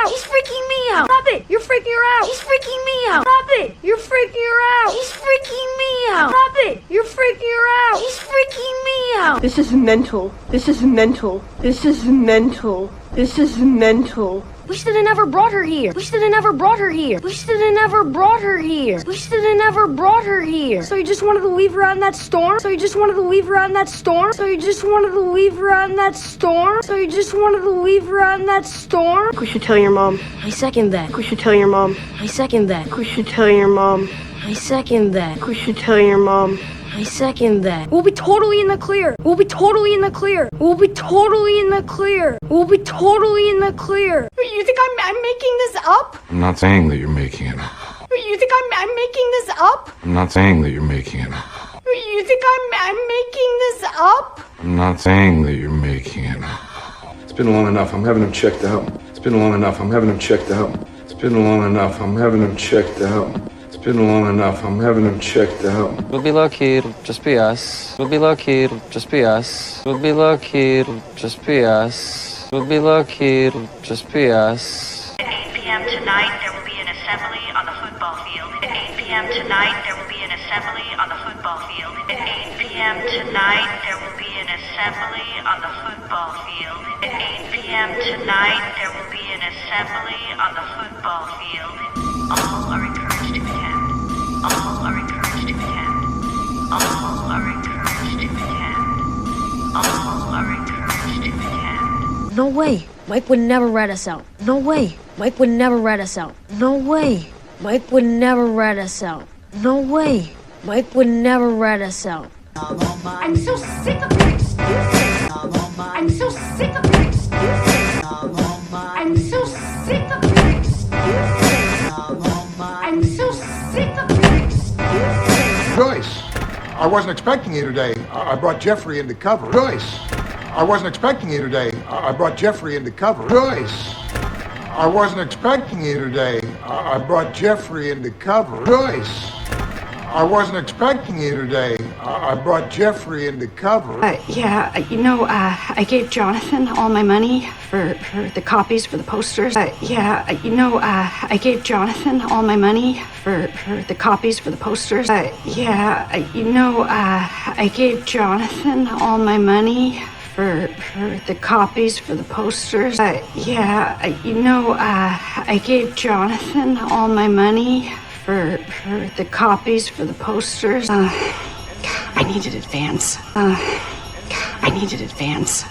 out. He's freaking me out. Stop it. You're freaking her out. He's freaking me out. Stop it. You're freaking her out. He's freaking me out. Stop it. You're freaking her out. He's freaking me out. This is mental. This is mental. This is mental. This is mental. We should have never brought her here. We should have never brought her here. We should have never brought her here. We should have never brought her here. So you just wanted to leave her out in that storm? So you just wanted to leave her out in that storm? So you just wanted to leave her out in that storm? So you just wanted to leave her out in that storm? We should tell your mom. I second that. We should tell your mom. I second that. We should tell your mom. I second that. We should tell your mom. I second that. We'll be totally in the clear. We'll be totally in the clear. We'll be totally in the clear. We'll be totally in the clear. You think I'm making this up? I'm not saying that you're making it up. You think I'm making this up? I'm not saying that you're making it up. You think I'm making this up? I'm not saying that you're making it up. It's been long enough. I'm having him checked out. It's been long enough. I'm having him checked out. It's been long enough. I'm having him checked out. It's been long enough. I'm having him checked out. We'll be low-key, it'll just be us. We'll be low-key, it'll just be us. We'll be low-key, it'll just be us. We'll be low-key, it'll just be us. At 8 p.m. tonight, there will be an assembly on the football field. At 8 p.m. tonight, there will be an assembly on the football field. At 8 p.m. tonight, there will be an assembly on the football field. At 8 p.m. tonight, there will be an assembly on the football field. All are encouraged to attend. All are encouraged to attend. All are encouraged to attend. All are encouraged to attend. No way. Mike would never rat us out. No way. Mike would never rat us out. No way. Mike would never rat us out. No way. Mike would never rat us out. I'm so sick of your excuses. I'm so sick of your excuses. I'm so sick of your excuses. I'm so sick of your excuses. Joyce, I wasn't expecting you today. I brought Jeffrey in to cover. Joyce, I wasn't expecting you today. I brought Jeffrey in to cover. Joyce, I wasn't expecting you today. I brought Jeffrey in to cover. Joyce, I wasn't expecting you today. I brought Jeffrey in to cover. I gave Jonathan all my money for the copies for the posters. I gave Jonathan all my money for the copies for the posters. I gave Jonathan all my money for the copies for the posters. I gave Jonathan all my money for the copies for the posters. I needed advance. I needed advance.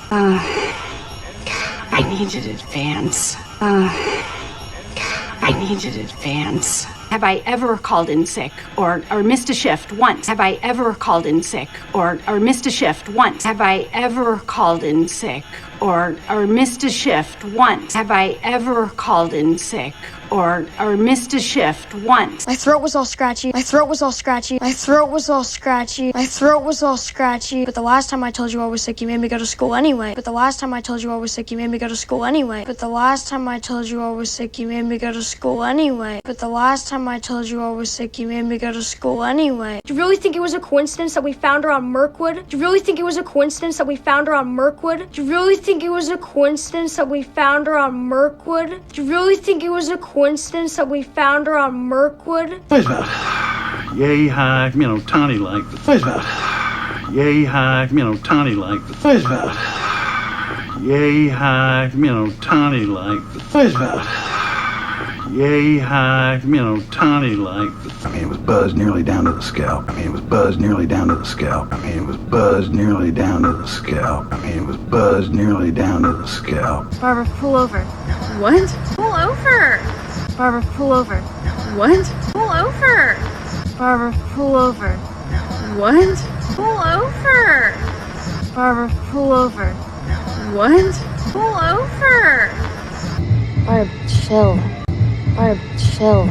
I needed advance. I needed advance. Have I ever called in sick or missed a shift once? Have I ever called in sick or missed a shift once? Have I ever called in sick or missed a shift once? Have I ever called in sick or missed a shift once? My throat was all scratchy. My throat was all scratchy. My throat was all scratchy. My throat was all scratchy. But the last time I told you I was sick, you made me go to school anyway. But the last time I told you I was sick, you made me go to school anyway. But the last time I told you I was sick, you made me go to school anyway. But the last time I told you I was sick, you made me go to school anyway. Do you really think it was a coincidence that we found her on Mirkwood? Do you really think it was a coincidence that we found her on Mirkwood? Do you really think it was a coincidence that we found her on Mirkwood? Do you really think it was a coincidence that we found her on Mirkwood? What is that? Yay high, tiny like. What is that? Yay high, tiny like. What is that? Yay high, tiny like. What is that? Yay high, tiny like. It was buzzed nearly down to the scalp. It was buzzed nearly down to the scalp. It was buzzed nearly down to the scalp. It was buzzed nearly down to the scalp. Barbara, pull over. What? Pull over. Barbara, pull over. What? Pull over. Barbara, pull over. What? Pull over. Barbara, pull over. What? Pull over. Barb, chill. Barb, chill.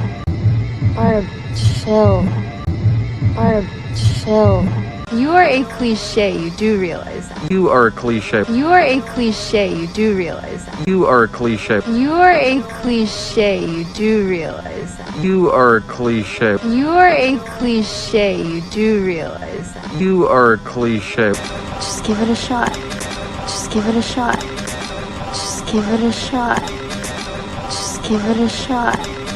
Barb, chill. Barb, chill. You are a cliche, you do realize that. You are a cliche. You are a cliche, you do realize that. You are a cliche. You are a cliche, you do realize that. You are a cliche. You are a cliche, you do realize that. You are a cliche. Just give it a shot. Just give it a shot. Just give it a shot. Just Give it a shot.